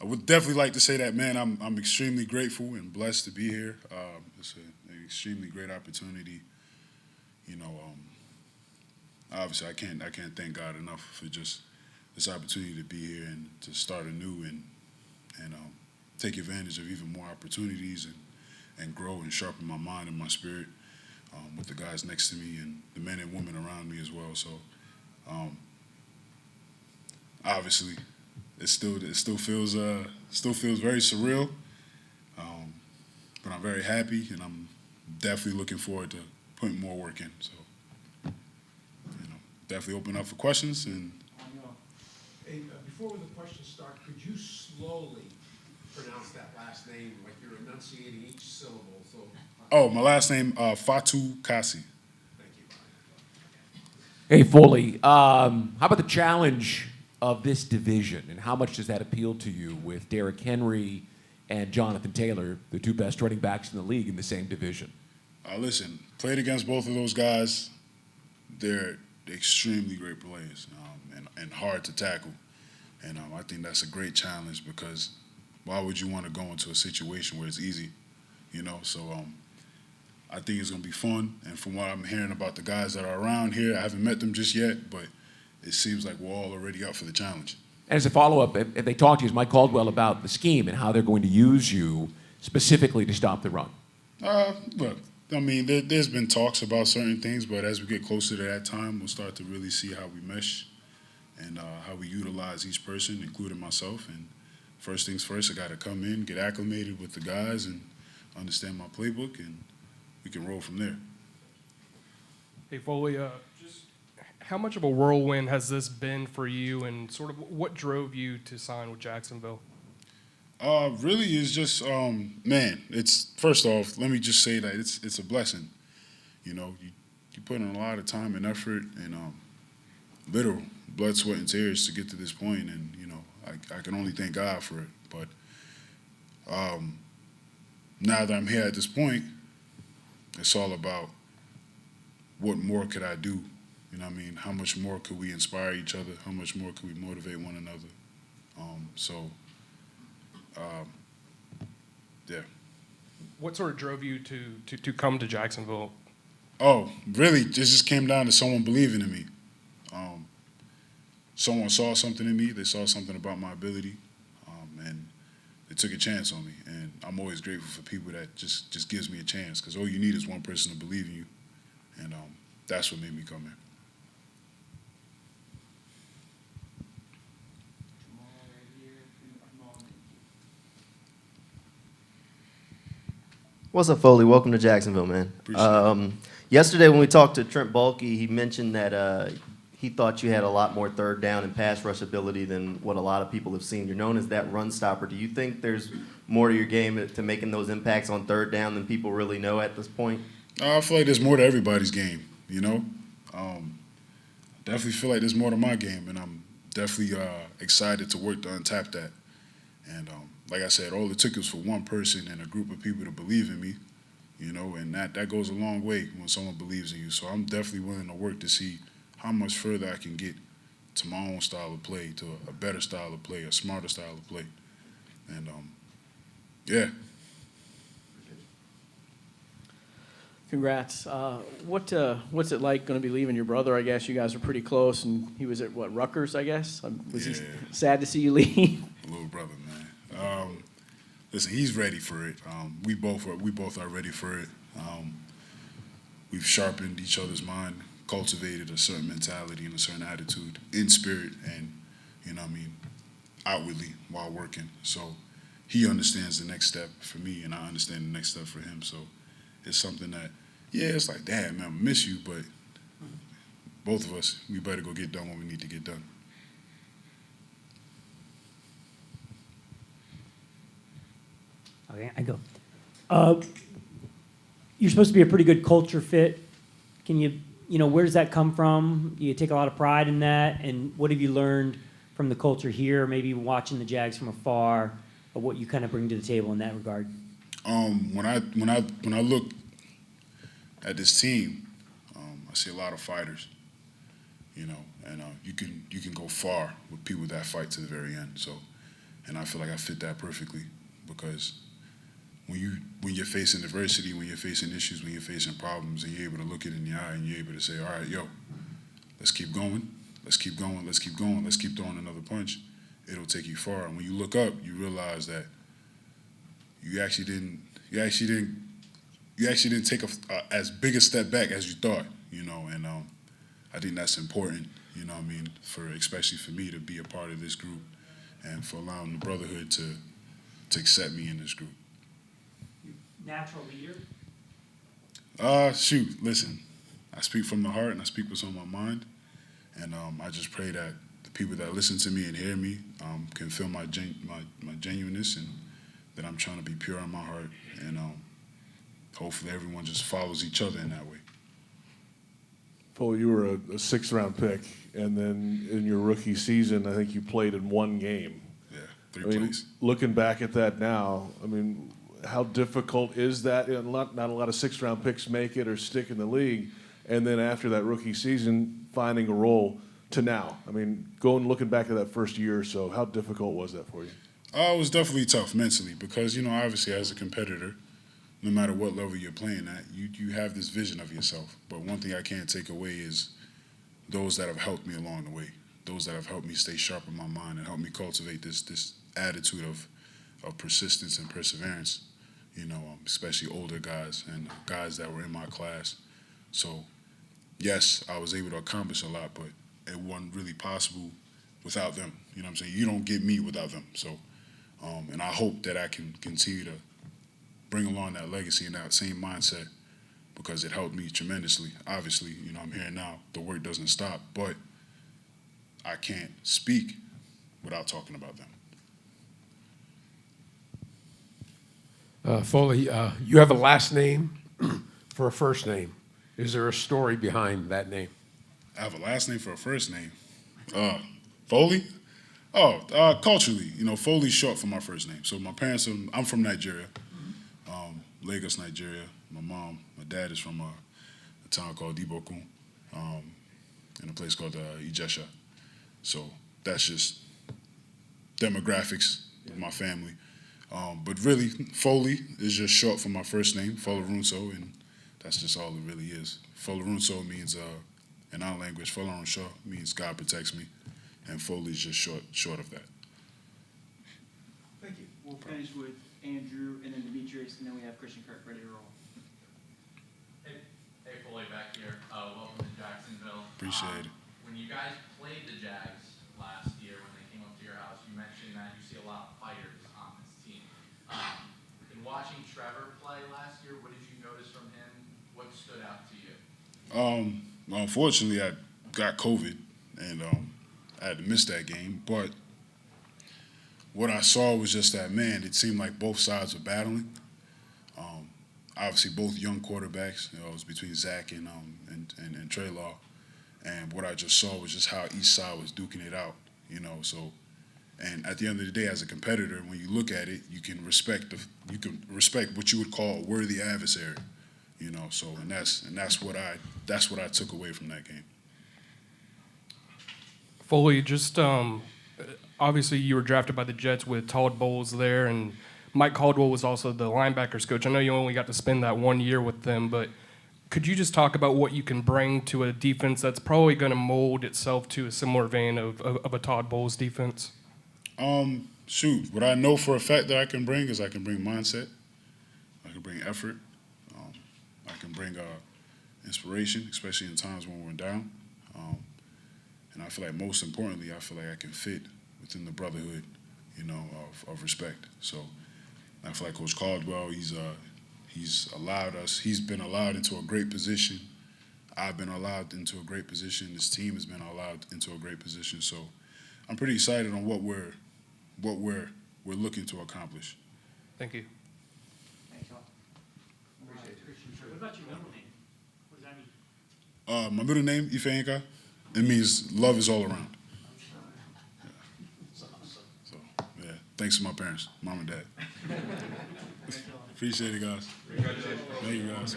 would definitely like to say that, man. I'm extremely grateful and blessed to be here. It's an extremely great opportunity. You know, obviously I can't thank God enough for just this opportunity to be here and to start anew and take advantage of even more opportunities and grow and sharpen my mind and my spirit with the guys next to me and the men and women around me as well. So um, obviously it still feels very surreal, um, but I'm very happy and I'm definitely looking forward to putting more work in. So definitely open up for questions and. Hey, before the questions start, could you slowly pronounce that last name like you're enunciating each syllable? So. Oh, my last name Fatukasi. Thank you. Hey, Foley, how about the challenge of this division, and how much does that appeal to you with Derrick Henry and Jonathan Taylor, the two best running backs in the league, in the same division? Listen, played against both of those guys. They're extremely great players and hard to tackle. And I think that's a great challenge because why would you want to go into a situation where it's easy? So I think it's going to be fun. And from what I'm hearing about the guys that are around here, I haven't met them just yet, but it seems like we're all already up for the challenge. And as a follow-up, if they talk to you, is Mike Caldwell about the scheme and how they're going to use you specifically to stop the run? Look, I mean, there's been talks about certain things, but as we get closer to that time, we'll start to really see how we mesh and how we utilize each person, including myself. And first things first, I got to come in, get acclimated with the guys, and understand my playbook, and we can roll from there. Hey, Foley, just how much of a whirlwind has this been for you, and sort of what drove you to sign with Jacksonville? Really is just, man, it's, first off, let me just say that it's a blessing. You put in a lot of time and effort and literal blood, sweat, and tears to get to this point, and, I can only thank God for it. But now that I'm here at this point, it's all about what more could I do? You know what I mean? How much more could we inspire each other? How much more could we motivate one another? Yeah. What sort of drove you to come to Jacksonville? Oh, really? It just came down to someone believing in me. Someone saw something in me. They saw something about my ability, and they took a chance on me. And I'm always grateful for people that just gives me a chance, because all you need is one person to believe in you, and that's what made me come here. What's up, Foley? Welcome to Jacksonville, man. Yesterday when we talked to Trent Baalke, he mentioned that he thought you had a lot more third down and pass rush ability than what a lot of people have seen. You're known as that run stopper. Do you think there's more to your game to making those impacts on third down than people really know at this point? I feel like there's more to everybody's game, Definitely feel like there's more to my game, and I'm definitely excited to work to untap that. And like I said, all it took was for one person and a group of people to believe in me, and that goes a long way when someone believes in you. So I'm definitely willing to work to see how much further I can get to my own style of play, to a better style of play, a smarter style of play. And, yeah. Congrats. What's it like going to be leaving your brother? I guess you guys are pretty close, and he was at, Rutgers, I guess? Was he sad to see you leave? Little brother, man. Listen, he's ready for it. We both are ready for it. We've sharpened each other's mind, cultivated a certain mentality and a certain attitude in spirit and, outwardly while working. So he understands the next step for me, and I understand the next step for him. So it's something that, it's like, damn, man, I miss you, but both of us, we better go get done what we need to get done. Okay, I go. You're supposed to be a pretty good culture fit. Can you, where does that come from? You take a lot of pride in that, and what have you learned from the culture here, maybe watching the Jags from afar, of what you kind of bring to the table in that regard? When I look at this team, I see a lot of fighters, and you can go far with people that fight to the very end. So, And I feel like I fit that perfectly because when you're facing adversity, when you're facing issues, when you're facing problems, and you're able to look it in the eye and you're able to say, all right, yo, let's keep going, let's keep going, let's keep going, let's keep throwing another punch, it'll take you far. And when you look up, you realize that you actually didn't take as big a step back as you thought, you know. And I think that's important, you know what I mean, especially for me to be a part of this group and for allowing the brotherhood to accept me in this group. Natural leader? Shoot, listen, I speak from the heart and I speak what's on my mind. And I just pray that the people that listen to me and hear me can feel my genuineness and that I'm trying to be pure in my heart. And hopefully everyone just follows each other in that way. Paul, you were a sixth-round pick, and then in your rookie season, I think you played in one game. Yeah, three plays. Looking back at that now, I mean, how difficult is that? Not a lot of sixth-round picks make it or stick in the league. And then after that rookie season, finding a role to now. I mean, looking back at that first year or so, how difficult was that for you? It was definitely tough mentally because, you know, obviously as a competitor, no matter what level you're playing at, you have this vision of yourself. But one thing I can't take away is those that have helped me along the way, those that have helped me stay sharp in my mind and helped me cultivate this attitude of persistence and perseverance, you know, especially older guys and guys that were in my class. So, yes, I was able to accomplish a lot, but it wasn't really possible without them. You know what I'm saying? You don't get me without them. So, and I hope that I can continue to bring along that legacy and that same mindset because it helped me tremendously. Obviously, you know, I'm here now. The work doesn't stop, but I can't speak without talking about them. Foley, you have a last name for a first name. Is there a story behind that name? I have a last name for a first name. Foley? Culturally, you know, Foley's short for my first name. So my parents, I'm from Nigeria, Lagos, Nigeria. My dad is from a town called Ibokun, in a place called Ijesha. So that's just demographics of my family. But really, Foley is just short for my first name, Folorunso, and that's just all it really is. Folorunso means, in our language, Folorunso means God protects me, and Foley is just short of that. Thank you. We'll finish with Andrew and then Demetrius, and then we have Christian Kirk ready to roll. Hey, Foley back here. Welcome to Jacksonville. Appreciate it. When you guys played the Jags last year, when they came up to your house, you mentioned that you see a lot of fighters on this team. In watching Trevor play last year, what did you notice from him? What stood out to you? Unfortunately, I got COVID, and I had to miss that game. But what I saw was just that, man, it seemed like both sides were battling. Obviously, both young quarterbacks. You know, it was between Zach and Trey Law. And what I just saw was just how each side was duking it out, you know. So, and at the end of the day, as a competitor, when you look at it, you can respect what you would call a worthy adversary, you know. So, and that's what I took away from that game. Foley, just obviously you were drafted by the Jets with Todd Bowles there, and Mike Caldwell was also the linebackers coach. I know you only got to spend that 1 year with them, but could you just talk about what you can bring to a defense that's probably going to mold itself to a similar vein of a Todd Bowles defense? What I know for a fact that I can bring is I can bring mindset, I can bring effort, I can bring inspiration, especially in times when we're down. And I feel like most importantly, I feel like I can fit within the brotherhood, you know, of respect. So I feel like Coach Caldwell, he's been allowed into a great position. I've been allowed into a great position. This team has been allowed into a great position. So I'm pretty excited on what we're looking to accomplish. Thank you. Thanks, y'all. What about your middle name? What does that mean? My middle name, Ifeanyica, it means love is all around. So, yeah, thanks to my parents, mom and dad. Appreciate it, guys. Thank you, guys.